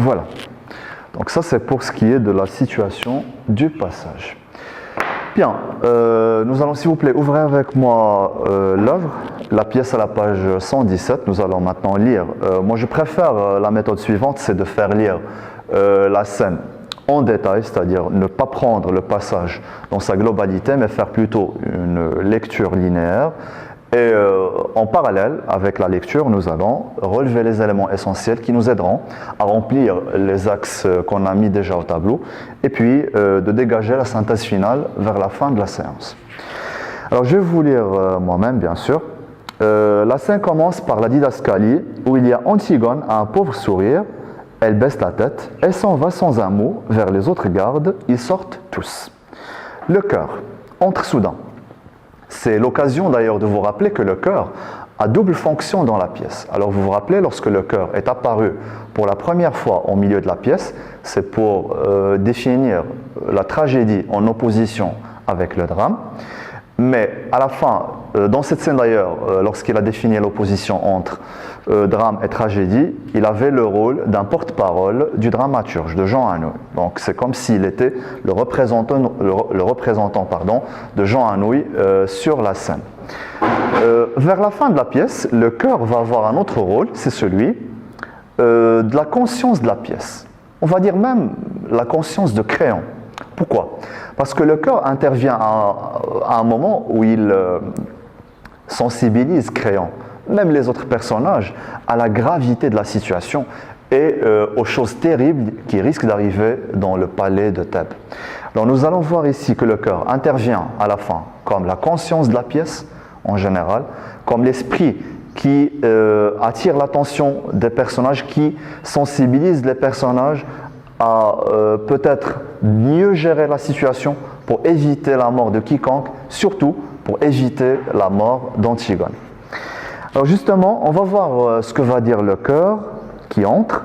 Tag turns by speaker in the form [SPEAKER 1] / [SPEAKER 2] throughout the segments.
[SPEAKER 1] Voilà. Donc ça, c'est pour ce qui est de la situation du passage. Bien, nous allons, s'il vous plaît, ouvrir avec moi l'œuvre, la pièce à la page 117. Nous allons maintenant lire. Moi, je préfère la méthode suivante, c'est de faire lire la scène en détail, c'est-à-dire ne pas prendre le passage dans sa globalité, mais faire plutôt une lecture linéaire. Et en parallèle avec la lecture, nous allons relever les éléments essentiels qui nous aideront à remplir les axes qu'on a mis déjà au tableau et puis de dégager la synthèse finale vers la fin de la séance. Alors je vais vous lire moi-même bien sûr. La scène commence par la didascalie où il y a Antigone à un pauvre sourire, elle baisse la tête, elle s'en va sans un mot vers les autres gardes, ils sortent tous. Le chœur entre soudain. C'est l'occasion d'ailleurs de vous rappeler que le chœur a double fonction dans la pièce. Alors vous vous rappelez, lorsque le chœur est apparu pour la première fois au milieu de la pièce, c'est pour définir la tragédie en opposition avec le drame. Mais à la fin, dans cette scène d'ailleurs, lorsqu'il a défini l'opposition entre drame et tragédie, il avait le rôle d'un porte-parole du dramaturge, de Jean Anouilh. Donc c'est comme s'il était le représentant de Jean Anouilh sur la scène. Vers la fin de la pièce, le chœur va avoir un autre rôle, c'est celui de la conscience de la pièce. On va dire même la conscience de Créon. Pourquoi ? Parce que le chœur intervient à un moment où il sensibilise Créon, même les autres personnages, à la gravité de la situation et aux choses terribles qui risquent d'arriver dans le palais de Thèbes. Alors nous allons voir ici que le chœur intervient à la fin comme la conscience de la pièce en général, comme l'esprit qui attire l'attention des personnages, qui sensibilise les personnages à peut-être mieux gérer la situation pour éviter la mort de quiconque, surtout pour éviter la mort d'Antigone. Alors justement, on va voir ce que va dire le chœur qui entre.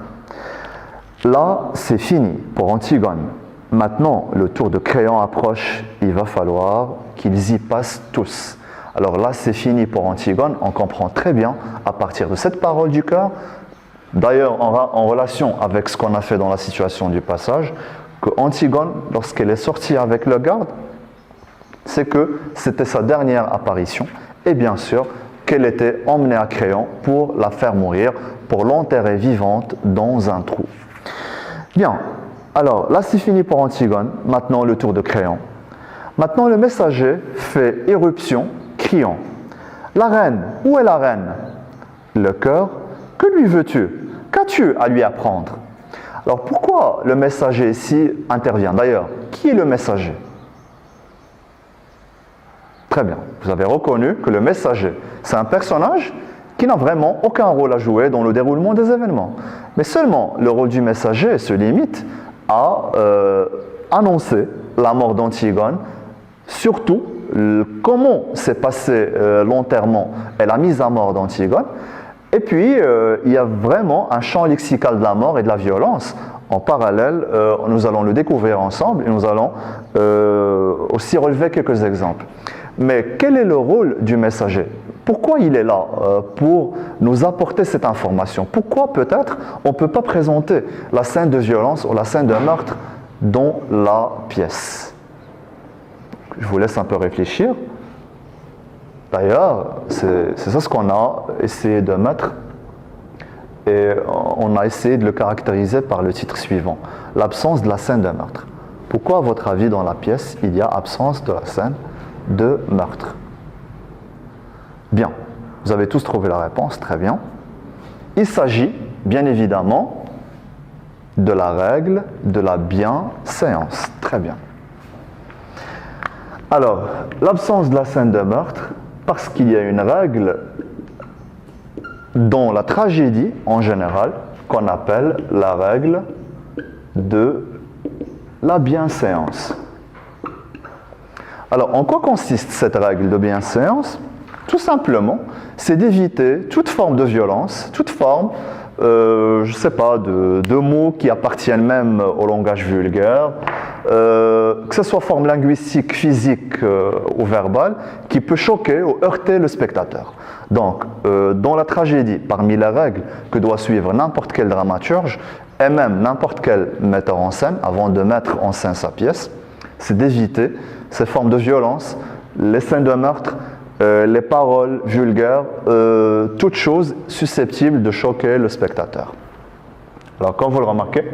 [SPEAKER 1] Là, c'est fini pour Antigone. Maintenant, le tour de Créon approche, il va falloir qu'ils y passent tous. Alors là, c'est fini pour Antigone, on comprend très bien, à partir de cette parole du chœur, d'ailleurs en relation avec ce qu'on a fait dans la situation du passage, que Antigone, lorsqu'elle est sortie avec le garde, c'est que c'était sa dernière apparition, et bien sûr qu'elle était emmenée à Créon pour la faire mourir, pour l'enterrer vivante dans un trou. Bien, alors là c'est fini pour Antigone, maintenant le tour de Créon. Maintenant le messager fait irruption, criant « La reine, où est la reine ?» Le chœur « Que lui veux-tu ? Qu'as-tu à lui apprendre ?» Alors pourquoi le messager ici intervient? D'ailleurs, qui est le messager? Très bien, vous avez reconnu que le messager, c'est un personnage qui n'a vraiment aucun rôle à jouer dans le déroulement des événements. Mais seulement le rôle du messager se limite à annoncer la mort d'Antigone, surtout comment s'est passé l'enterrement et la mise à mort d'Antigone. Et puis, il y a vraiment un champ lexical de la mort et de la violence. En parallèle, nous allons le découvrir ensemble et nous allons aussi relever quelques exemples. Mais quel est le rôle du messager? Pourquoi il est là pour nous apporter cette information? Pourquoi peut-être on ne peut pas présenter la scène de violence ou la scène de meurtre dans la pièce? Je vous laisse un peu réfléchir. D'ailleurs, c'est ça ce qu'on a essayé de mettre et on a essayé de le caractériser par le titre suivant, l'absence de la scène de meurtre. Pourquoi, à votre avis, dans la pièce, il y a absence de la scène de meurtre? Bien, vous avez tous trouvé la réponse, très bien. Il s'agit, bien évidemment, de la règle de la bienséance. Très bien. Alors, l'absence de la scène de meurtre, parce qu'il y a une règle dans la tragédie en général, qu'on appelle la règle de la bienséance. Alors, en quoi consiste cette règle de bienséance? Tout simplement, c'est d'éviter toute forme de violence, toute forme, je ne sais pas, de mots qui appartiennent même au langage vulgaire, que ce soit forme linguistique, physique ou verbale, qui peut choquer ou heurter le spectateur. Donc, dans la tragédie, parmi les règles que doit suivre n'importe quel dramaturge, et même n'importe quel metteur en scène, avant de mettre en scène sa pièce, c'est d'éviter ces formes de violence, les scènes de meurtre, les paroles vulgaires, toutes choses susceptibles de choquer le spectateur. Alors, comme vous le remarquez,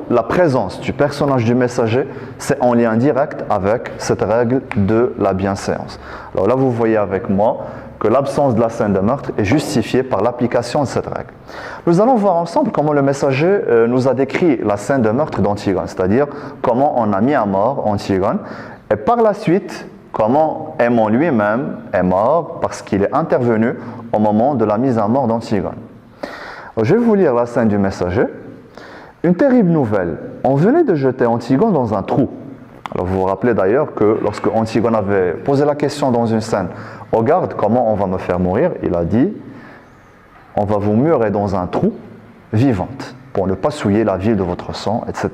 [SPEAKER 1] la présence du personnage du messager, c'est en lien direct avec cette règle de la bienséance. Alors là, vous voyez avec moi que l'absence de la scène de meurtre est justifiée par l'application de cette règle. Nous allons voir ensemble comment le messager nous a décrit la scène de meurtre d'Antigone, c'est-à-dire comment on a mis à mort Antigone, et par la suite, comment Aimon lui-même est mort parce qu'il est intervenu au moment de la mise à mort d'Antigone. Je vais vous lire la scène du messager. Une terrible nouvelle. On venait de jeter Antigone dans un trou. Alors vous vous rappelez d'ailleurs que lorsque Antigone avait posé la question dans une scène, au garde, comment on va me faire mourir? Il a dit, on va vous murer dans un trou vivante pour ne pas souiller la ville de votre sang, etc.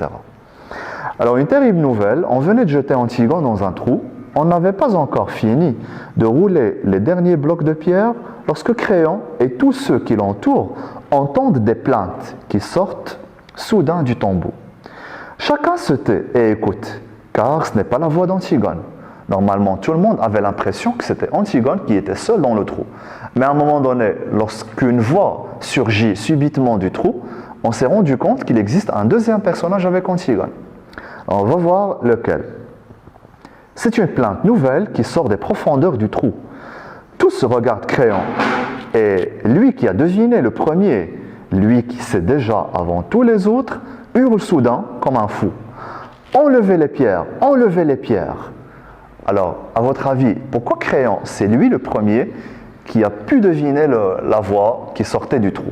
[SPEAKER 1] Alors une terrible nouvelle. On venait de jeter Antigone dans un trou. On n'avait pas encore fini de rouler les derniers blocs de pierre lorsque Créon et tous ceux qui l'entourent entendent des plaintes qui sortent soudain du tombeau. Chacun se tait et écoute, car ce n'est pas la voix d'Antigone. Normalement, tout le monde avait l'impression que c'était Antigone qui était seule dans le trou. Mais à un moment donné, lorsqu'une voix surgit subitement du trou, on s'est rendu compte qu'il existe un deuxième personnage avec Antigone. Alors, on va voir lequel. C'est une plainte nouvelle qui sort des profondeurs du trou. Tous se regardent Créon, et lui qui a deviné le premier, lui qui sait déjà avant tous les autres, hurle soudain comme un fou. Enlevez les pierres, enlevez les pierres. Alors, à votre avis, pourquoi Créon, c'est lui le premier qui a pu deviner la voix qui sortait du trou?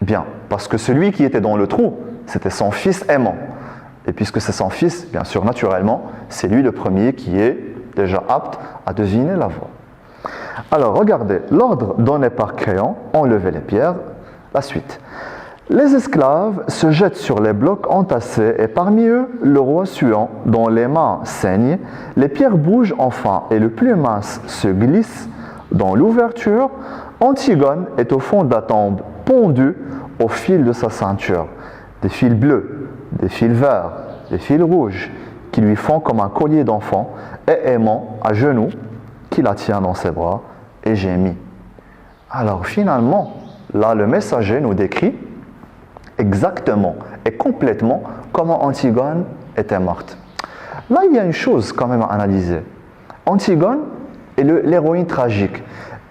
[SPEAKER 1] Bien, parce que celui qui était dans le trou, c'était son fils Aimon. Et puisque c'est son fils, bien sûr, naturellement, c'est lui le premier qui est déjà apte à deviner la voix. Alors, regardez, l'ordre donné par Créon, enlever les pierres, la suite. Les esclaves se jettent sur les blocs entassés et parmi eux, le roi suant, dont les mains saignent, les pierres bougent enfin et le plus mince se glisse dans l'ouverture. Antigone est au fond de la tombe, pendue au fil de sa ceinture. Des fils bleus, des fils verts, des fils rouges qui lui font comme un collier d'enfant et Aimon à genoux qui la tient dans ses bras et gémit. Alors finalement, là le messager nous décrit exactement et complètement comment Antigone était morte. Là il y a une chose quand même à analyser. Antigone est l'héroïne tragique.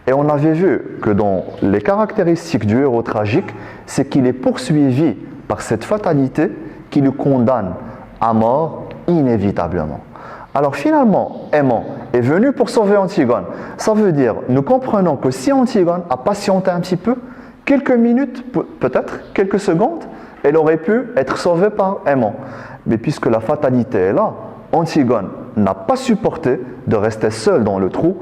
[SPEAKER 1] Et on avait vu que dans les caractéristiques du héros tragique, c'est qu'il est poursuivi par cette fatalité qui le condamne à mort inévitablement. Alors finalement, Aimon est venu pour sauver Antigone. Ça veut dire, nous comprenons que si Antigone a patienté un petit peu, quelques minutes, peut-être quelques secondes, elle aurait pu être sauvée par Aimon. Mais puisque la fatalité est là, Antigone n'a pas supporté de rester seule dans le trou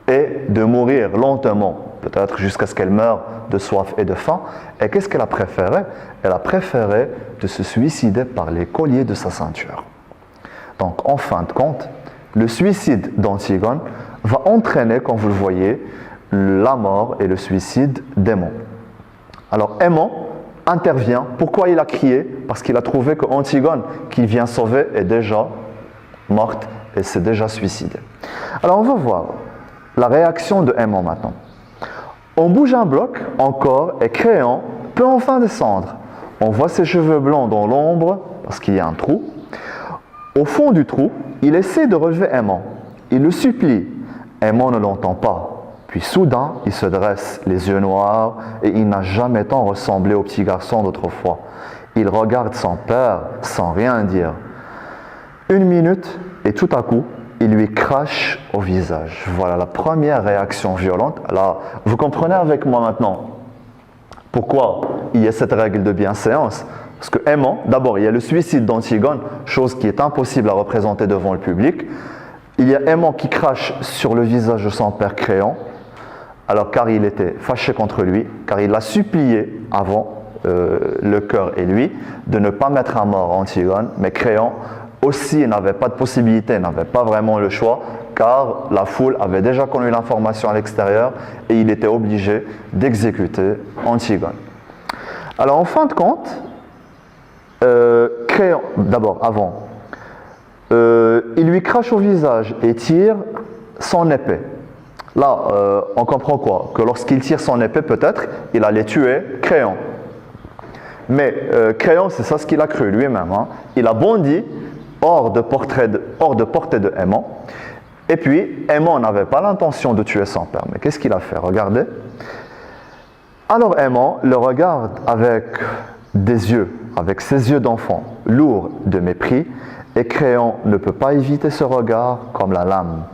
[SPEAKER 1] et de mourir lentement, peut-être jusqu'à ce qu'elle meure de soif et de faim. Et qu'est-ce qu'elle a préféré? Elle a préféré de se suicider par les colliers de sa ceinture. Donc, en fin de compte, le suicide d'Antigone va entraîner, comme vous le voyez, la mort et le suicide d'Aimon. Alors, Aimon intervient. Pourquoi il a crié? Parce qu'il a trouvé que Antigone, qu'il vient sauver, est déjà morte et s'est déjà suicidée. Alors, on va voir la réaction de Aimon maintenant. On bouge un bloc encore et Créon peut enfin descendre. On voit ses cheveux blancs dans l'ombre parce qu'il y a un trou. Au fond du trou, il essaie de relever Aimon. Il le supplie. Aimon ne l'entend pas. Puis soudain, il se dresse, les yeux noirs, et il n'a jamais tant ressemblé au petit garçon d'autrefois. Il regarde son père sans rien dire. Une minute, et tout à coup, il lui crache au visage. Voilà la première réaction violente. Alors, vous comprenez avec moi maintenant pourquoi il y a cette règle de bienséance. Parce que Aimon, d'abord, il y a le suicide d'Antigone, chose qui est impossible à représenter devant le public. Il y a Aimon qui crache sur le visage de son père Créon, alors car il était fâché contre lui, car il l'a supplié avant, le cœur et lui, de ne pas mettre à mort Antigone, mais Créon aussi n'avait pas de possibilité, n'avait pas vraiment le choix, car la foule avait déjà connu l'information à l'extérieur et il était obligé d'exécuter Antigone. Alors en fin de compte, Créon, d'abord, avant, il lui crache au visage et tire son épée. Là, on comprend quoi? Que lorsqu'il tire son épée, peut-être, il allait tuer Créon. Mais Créon, c'est ça ce qu'il a cru lui-même. Hein. Il a bondi hors de portée de Aimon. Et puis, Aimon n'avait pas l'intention de tuer son père. Mais qu'est-ce qu'il a fait? Regardez. Alors Aimon le regarde avec des yeux, avec ses yeux d'enfant, lourds de mépris, et Créon ne peut pas éviter ce regard comme la lame.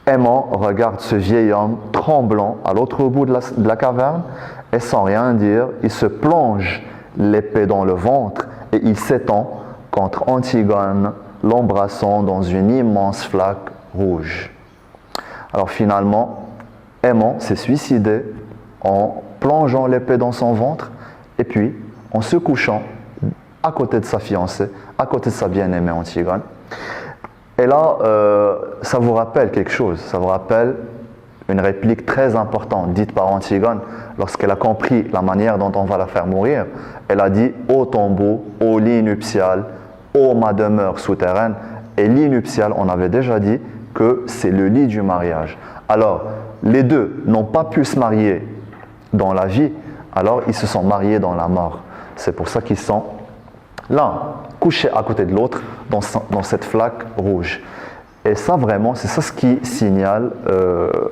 [SPEAKER 1] Aimon regarde ce vieil homme tremblant à l'autre bout de la caverne, et sans rien dire, il se plonge l'épée dans le ventre et il s'étend contre Antigone, l'embrassant dans une immense flaque rouge. Alors finalement, Aimon s'est suicidé en plongeant l'épée dans son ventre et puis en se couchant à côté de sa fiancée, à côté de sa bien-aimée Antigone. Et là, ça vous rappelle quelque chose, ça vous rappelle une réplique très importante dite par Antigone lorsqu'elle a compris la manière dont on va la faire mourir. Elle a dit « Ô tombeau, ô lit nuptial, ô ma demeure souterraine ». Et lit nuptial, on avait déjà dit que c'est le lit du mariage. Alors, les deux n'ont pas pu se marier dans la vie, alors ils se sont mariés dans la mort. C'est pour ça qu'ils sont l'un couché à côté de l'autre dans cette flaque rouge. Et ça vraiment, c'est ça ce qui signale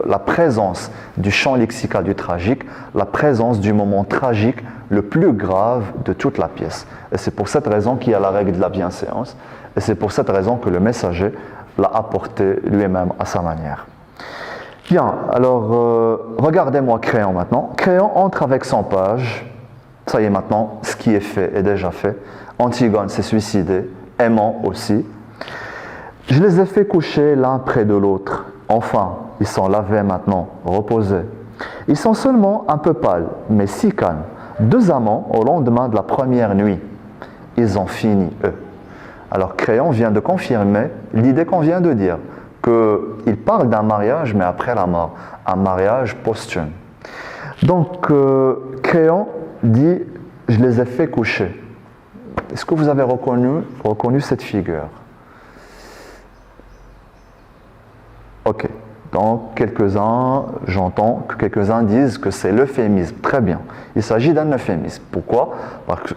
[SPEAKER 1] la présence du champ lexical du tragique, la présence du moment tragique le plus grave de toute la pièce. Et c'est pour cette raison qu'il y a la règle de la bienséance, et c'est pour cette raison que le messager l'a apporté lui-même à sa manière. Bien, alors regardez-moi Créon maintenant. Créon entre avec son page. Ça y est maintenant, ce qui est fait est déjà fait. Antigone s'est suicidée, Aimon aussi. Je les ai fait coucher l'un près de l'autre. Enfin, ils sont lavés maintenant, reposés. Ils sont seulement un peu pâles, mais si calmes. Deux amants au lendemain de la première nuit. Ils ont fini, eux. Alors Créon vient de confirmer l'idée qu'on vient de dire, qu'il parle d'un mariage, mais après la mort, un mariage posthume. Donc, Créon dit « Je les ai fait coucher ». Est-ce que vous avez reconnu cette figure? Ok. Donc, j'entends que quelques-uns disent que c'est l'euphémisme. Très bien. Il s'agit d'un euphémisme. Pourquoi?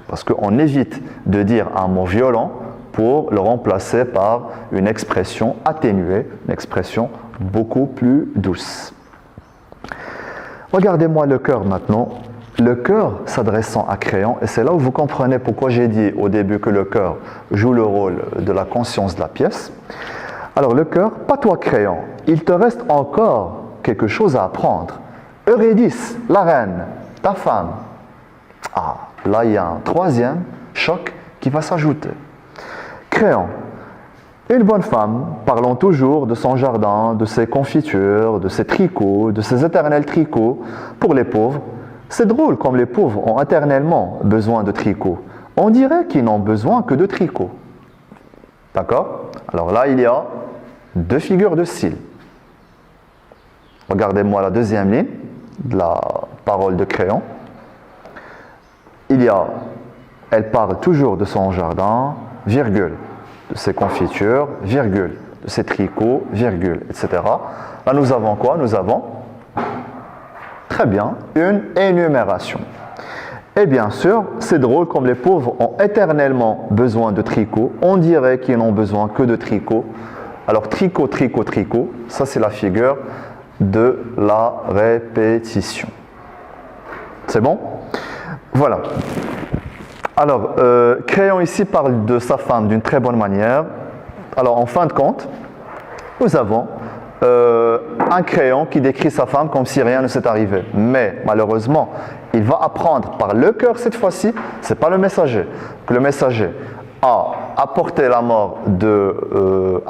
[SPEAKER 1] Parce qu'on évite de dire un mot violent pour le remplacer par une expression atténuée, une expression beaucoup plus douce. Regardez-moi le cœur maintenant. Le cœur s'adressant à Créon, et c'est là où vous comprenez pourquoi j'ai dit au début que le cœur joue le rôle de la conscience de la pièce. Alors le cœur, pas toi Créon, il te reste encore quelque chose à apprendre. Eurydice, la reine, ta femme. Ah, là il y a un troisième choc qui va s'ajouter. Créon, une bonne femme, parlant toujours de son jardin, de ses confitures, de ses tricots, de ses éternels tricots pour les pauvres. C'est drôle comme les pauvres ont éternellement besoin de tricots. On dirait qu'ils n'ont besoin que de tricots. D'accord? Alors là, il y a deux figures de style. Regardez-moi la deuxième ligne de la parole de Créon. Elle parle toujours de son jardin, virgule, de ses confitures, virgule, de ses tricots, virgule, etc. Là, nous avons quoi? Nous avons, très bien, une énumération. Et bien sûr, c'est drôle comme les pauvres ont éternellement besoin de tricots. On dirait qu'ils n'ont besoin que de tricots. Alors, tricot, tricot, tricot, ça c'est la figure de la répétition. C'est bon? Voilà. Alors, Créon ici parle de sa femme d'une très bonne manière. Alors, en fin de compte, nous avons un Créon qui décrit sa femme comme si rien ne s'est arrivé. Mais, malheureusement, il va apprendre par le cœur cette fois-ci, ce n'est pas le messager, que le messager a rapporté la mort de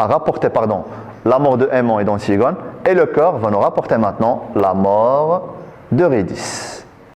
[SPEAKER 1] Aimon et d'Antigone, et le cœur va nous rapporter maintenant la mort d'Eurydice.